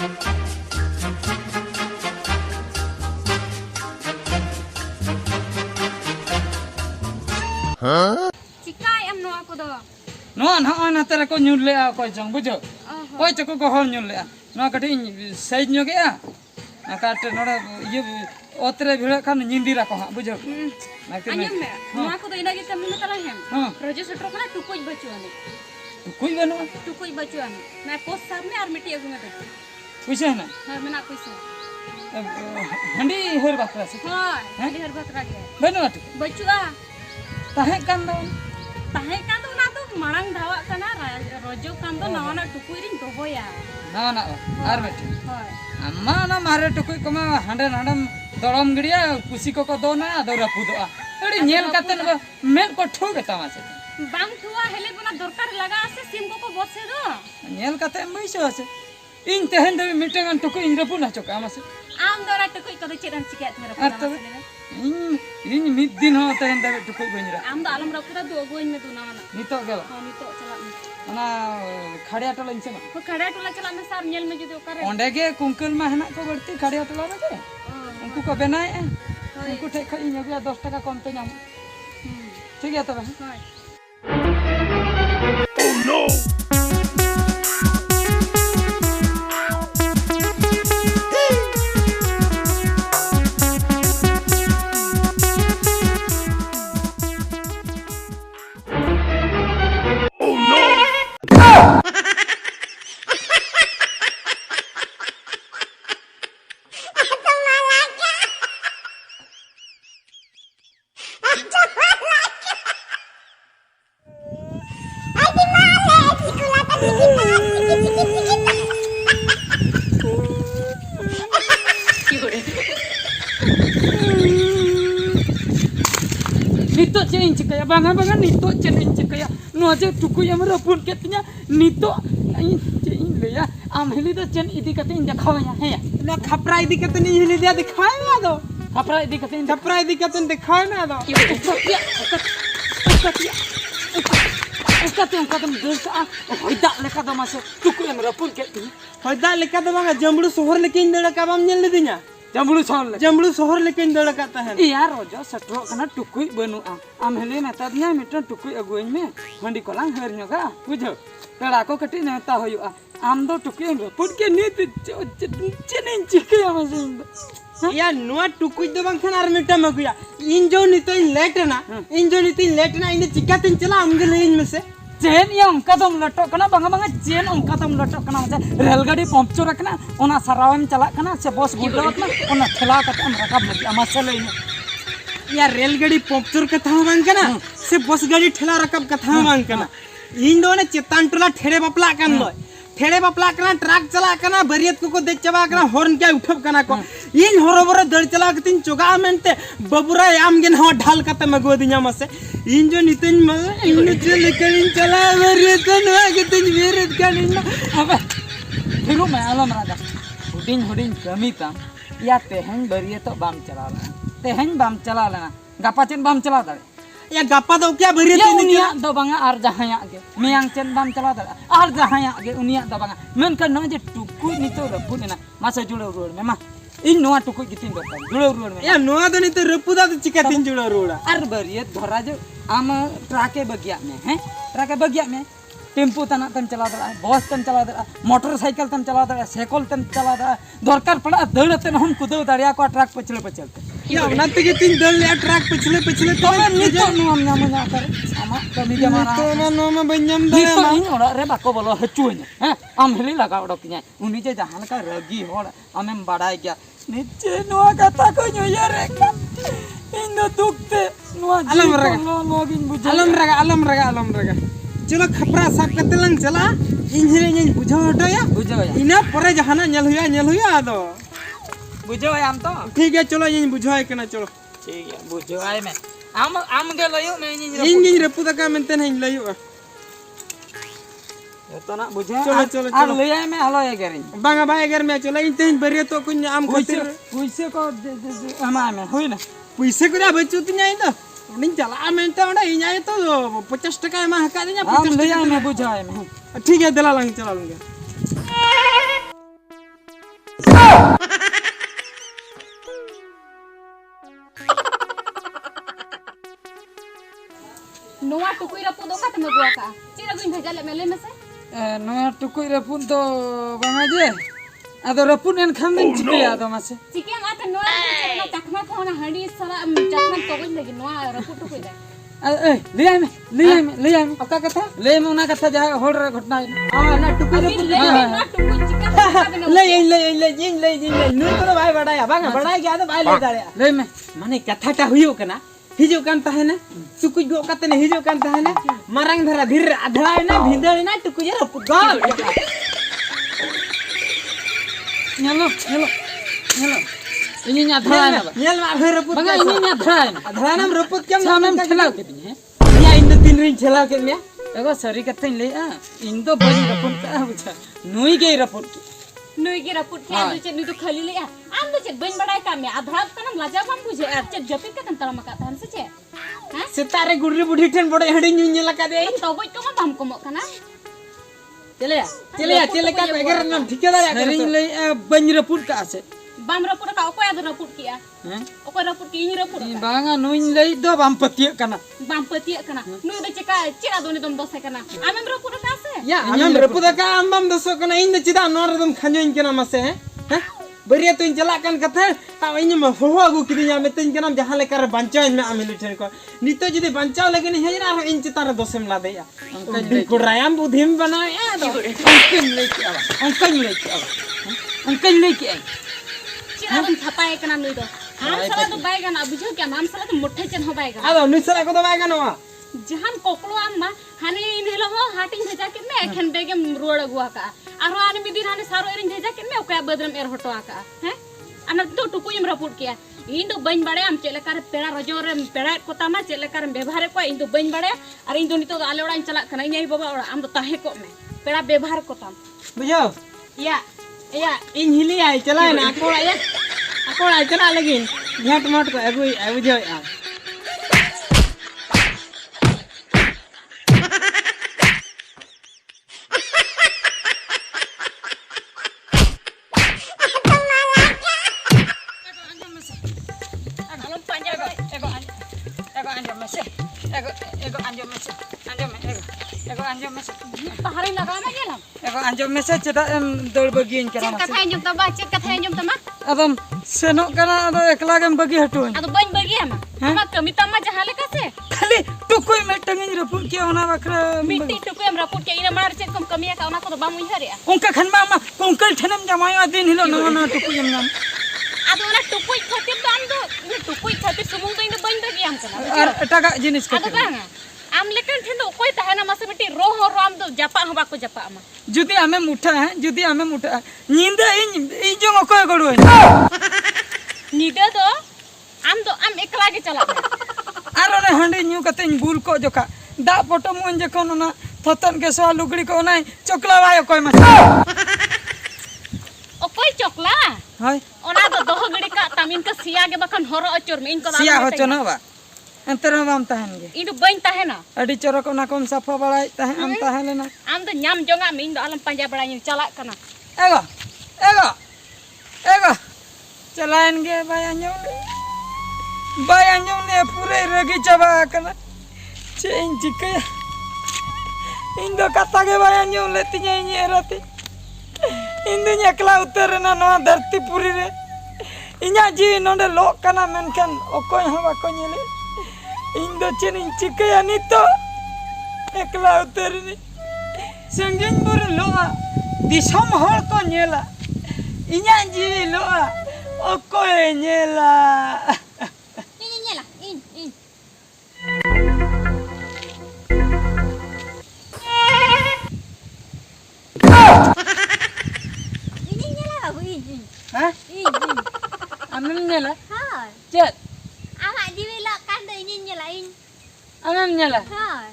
Cikai am no aku do. No na na tera ko nyulle a ko jong bujo. Ko chako ko hol nyulle a. No kati size nyoge a. Akate noda ye otre bhira kan nyindira ko ha bujo. Anyam me. No aku do ina ge kami metala hem. Rojo setro kana tukoi bachuani. Tukui banu. Tukoi bachuani. Na post sabne ar miti agu ngate. Puisa na. Ha mena puisa. Handi her bakra se. Ha, handi her bakra ge. Banu atu. Bachua. Tahe kan do. Tahe kan do na to marang dhawa kana rojo kan do nawa na tukui rin doboya. Na ar meti. Hoy. Amma na mare tukui koma hande nadam dorom gidiya kusi ko do na do rapudo a. Edi nyel katen men ko thog ta ma se. Bang thua hele bana dorkar laga ase sim ko bose do. Nyel katen baiso ase. In tehen de mitang tukui in rapu na choka ma se. Am dora tukui ko do chedan chiket mera Ar to in mid din ho tehen de tukui banjira. Am do alam rapuda do goin me do na na. Nito gel. Ha ni to chala me. Ana khadiya tola inse ma. Ko khada tola chala me sar nyel me jodi okare. Onde ge kunkul ma hena ko barti khadiya tola re ge. Unku ko benai unku thek kha in agu 10 taka kom te nyam. ठीक है तब Hoy. Oh no! Oh no! Nito chen cikaya banga nito chen cikaya no aja tuku yang merapun ketnya nito chen le ya am heli to chen idi kate inja khawaya he ना खपरा इदी कते नहीं हिली दिया दिखाए ना दो kapra idi kate inja खपरा इदी कते दिखाए ना दो ukate ungkatem desa hoida leka do mase tuku yang merapun ketnya होदा लेका तो बांगा जमड़ू शहर लेके इन दड़ा का बाम नेल दिया jambulu sol le जमड़ू शहर लेके इन दड़ा का है iya rojo setro kana tukui banua am heli metadnya mitan tukui aguin me handi kolang hernya ga bujo pera ko kati neta hoyua am do tukui yang merapun ke ni chen cikaya mase यार नुआ टुकुई दो बांग Khan are मिटा मगुया इन जो नी तो इन late ना इन चिका तिन चला हमगे ले इन में से chen yang kadam latok kana banga chen kadam latok kana mase rel gadi puncture kana ona sarawam chalak kana se bos gudawat na ona thela kata am rakab lagi ama sele यार रेलगाड़ी puncture कथा मांग कना से बस गाड़ी ठेला रकब कथा मांग कना इन दो ने चेतान टोला ठेड़े बपला कन लो ठेड़े बपला कना ट्रक चला कना बरियत को दे चबा कना हॉर्न क्या उठब कना को इन हरोबर दड़ चला कतिन चोगा मेनते बबुरा याम गेन ह ढाल कते मगो दिया मसे इन जो नितिन म इन चल करिन चला बरियत न कतिन Bairat कनिन abe hiru me alam raga huding kami tam ya tehen bariyeto bam chalala tehen bam chalala na gapa chen bam chala dare या गप्पा तो क्या बरियत ya ने unia do banga ar jahaya ge meyang chen bam chala dare ar jahaya ge unia do banga men kan no je tuku nito rapun na masa julo rod me ma in noa tuku gitin do julo rod me या नोआ तो नहीं तो रपुदा तो चिका तीन जुड़ा रोड़ा ar bariyet dhora jo am trake bagya me he trake bagya me tempo तना तम चला दरा बस तम चला दरा मोटरसाइकिल तम चला दरा साइकिल तम चला दरा दरकार पड़ा दौड़ते न हम कुदो दरिया को ट्रक पचलते या उन्नत के तीन दल या ट्रक पिछले तो मैं नितो नु हम नाम ना करे आमा कमी के मारा तो ना नो में बन्यम नितो दे इन ओरा रे बाको बोलो हचुन हैं हम हेली लगा ओडकिया उनी जे जहान का रगी होड़ हमें बड़ाई गया नीचे नुआ कथा को न्यू यार इन दो दुखते नुआ अलम रगा लोगिन बुझ अलम रगा चलो खपरा साफ करते लंग चला इंजरे इन बुझो हटो या इना परे जहाना नेल हुया आदो बुझो है हम तो ठीक है चलो इन बुझो है कना चलो ठीक है बुझो है मैं am ge layo me इन रपुदा का मेंते नहीं लयो तो ना बुझे चलो और ले आए मैं हलो ये करें बांगा भाई अगर मैं चला इन तेन बरिया तो कुछ आम खातिर पैसे को हमारे में हुई ना पैसे को ना बचुत नहीं तो नहीं चला मेंते ओडा इन आए तो 50 टका में हका देना हम ले आए मैं बुझाए मैं ठीक है दला लंग चला लूंगा नोआ टुकुई रपु दो का तमे गुआ का चिरा गुइन भेजा ले मेले में से नोया टुकुई रपुन तो बांगा जे आदो रपुन एन खान दिन चिके आदो मासे चिके माते नोआ चिरा चखना को ना हंडी साला चखना तो गुइन लगी नोआ रपु टुकुई दे ए ले आए में अका कथा ले में उना कथा जा होड़ रे घटना हां ना टुकुई अभी ले नोआ टुकुई चिका ले नुई को भाई बड़ाया बांगा बड़ाय गया तो भाई ले दाड़े ले में माने कथा टा हुयो कना हिजो कान ताहेना टुकुई गो कते ने हिजो कान ताहेना मारंग धरा धीर आधळाय ना भिंदळ ना टुकुई रे पुगाल नेलो इनी न्या धराय ना नेल मा भे रपुत बांगा इनी न्या धराय ना आधळा नाम रपुत केम सामने खेलाव के है या इन तीन रिन खेलाव के ने एगो सरी कथे ले आ इन तो बड़ी रपुन का बुझा नुई के रपुन नुई की रपुट के आदु चे नुई तो खाली ले आम तो चे बन बड़ाय काम में आधा कनम लाजा बम बुझे चे जपित के तंतरा मका थान से चे हां सितारे गुडरी बुढ़ी ठेन बड़े हडी न्यू न्यू लका दे तो गोई को बम को मकना चले का एगर नाम ठिकेदार सरी ले बन रपुन का से बम रपुट का ओको आदु रपुट किया हैं ओको रपुट की इन रपुट बांगा नुई ले दो बम पतिय कना बम पति कना नुई दो चेका चिरा दोनी दम दोसे कना आमेम रपुट का से या आनम रपुद का आमबम दसो कना इन चिदा नोर दम खंजो इन केना मसे हैं बरिया तो इन चला कन कथा ता इन म हो आगु किदिया मेतिन केना जहां ले कर बंचाव में आमिल ठेन को नितो जदी बंचाव लगे हे ना इन चिता दोसेम ला देया अंकल को रायम बुधिम बनाया दो अंकल लेके आवा चिरा दम छपाए कना नुई दो आम सला तो बायगा ना बुझो क्या आम सला तो मोठे चन हो बायगा आदो निसरा को दबाएगा नवा जहान कोकलो आम्मा हाने इन हेलो हो हाटिंग भेजा के में एखन बेगे रोड अगुआ का आरो आने बिदिन हाने सारो एरिन भेजा के में ओका बदरम एर हटवा का हैं अन तो टुकुयम रपुट किया इन दो बइन बड़े आम चेले कार पेड़ा रजोरे पेड़ा को तामा चेले कार व्यवहार को इन दो बइन बड़े और इन दो नितो आले ओड़ा चला कना इन बाबा ओड़ा आम दो ताहे को में पेड़ा व्यवहार को ताम बुझो या इन हिली आई चला ना अकोड़ा चला लेकिन झट मट को अगुई बुझो या पहाड़ी लगा में गेला एगो अंजम में से चेता दौड़ बगिन चेक कना कथा अंजम तबा चेक कथा अंजम तमा अदम सेनो कना अदो एकला गम बगी हटो अदो बइन बगी हम हम कमी तमा जहां ले कसे खाली टुकुई में टंगिन रपुन के ओना बखरा मिट्टी टुकुयम रपुट के इन मार चेक कम कमिया का ओना को बाम उहरे उनका खनमा मा उनकल ठनम जमायो दिन हिलो ना टुकुई हम अदो ना टुकुई खातिर तो आम दो टुकुई खातिर सुमुंग तो इन बइन बगी हम कना और टका जिनिस के अदो बांगा आम लेकिन ठेन कोई तहना मसे बेटी रोह राम दो जपा हो बाको जपा मा जुदी हमें मुठा है जुदी हमें मुठा नींद इन जो कोई गड़ो निदे दो आम एकला के चला आरो ने हंडी न्यू कते बुल को जोका दा फोटो मुन जे कोन ना थतन के सो लुगड़ी को ना चोकला वायो कोई मा ओ कोई चोकला हाय ओना दो दोह गड़ी का तमिन का सिया के बखन होरो अचोर में इनको सिया हो चनो बा अंतर बाम तहनगे इन बइन तहना अडी चोरक ना कोम सफा बड़ाई तह हम तहलेना आम तो ᱧᱟᱢ जोंगा में इन दो आलम पंजा बड़ा इन चला कना एगो चलाएन गे बाय अंजो ने पूरे रगी चबा कना चेन चिके इन दो कथा के बाय अंजो लेती नी एरती इन दो एकला उतर ना नो धरती पूरी रे इना जी नोंडे लोक कना मेनकन ओकोय हो बाको नेले इन दो चेन चिके नितो एकला उतर नी संगन बुर लोआ दिसम हर को नेला इना जी लोआ ओकोय नेला ᱧᱮᱞᱟ ᱤᱧ ᱧᱮᱞᱟ babu ᱤᱧ Hah? Amem nyala? Hai Cet. Amak jiwi lak kan do ᱤᱧ ᱧᱮᱞᱟ ᱤᱧ Amem nyala? Hai